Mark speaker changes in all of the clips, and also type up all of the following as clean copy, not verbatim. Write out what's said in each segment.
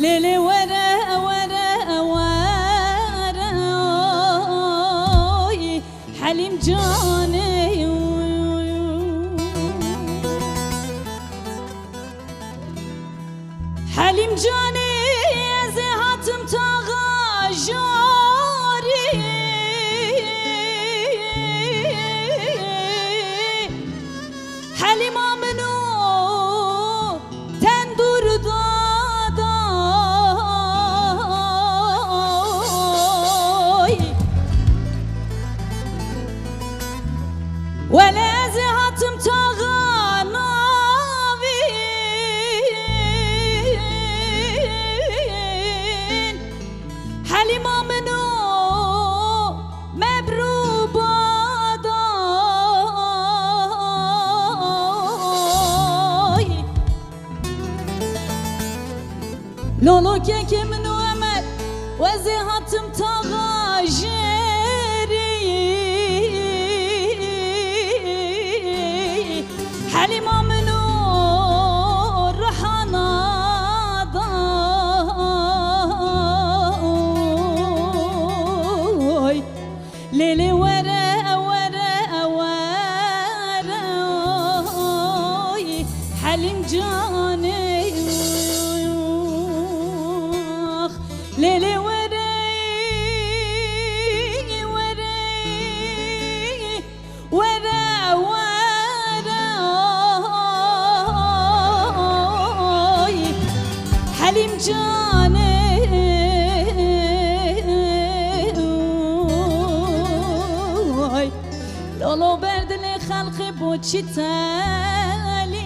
Speaker 1: ليلي ورا ورا ورا حليم جاني حليم جاني زهاتم تغاجاري حليم منو تندور داداي ولا زهاتم تغاناوي حليم منو مبروباداي لولو كيك منو امل وزهاتم تغاجري حليم منو رحانا ضاي ليلي ورا ورا ورا حليم جاني ليلي وري وري ورا ورا حليم جاني لولو برد لي خلقي بوتشي تالي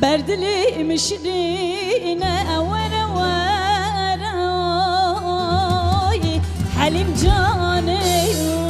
Speaker 1: برد لي مشرينا ورا ورا حليم جاني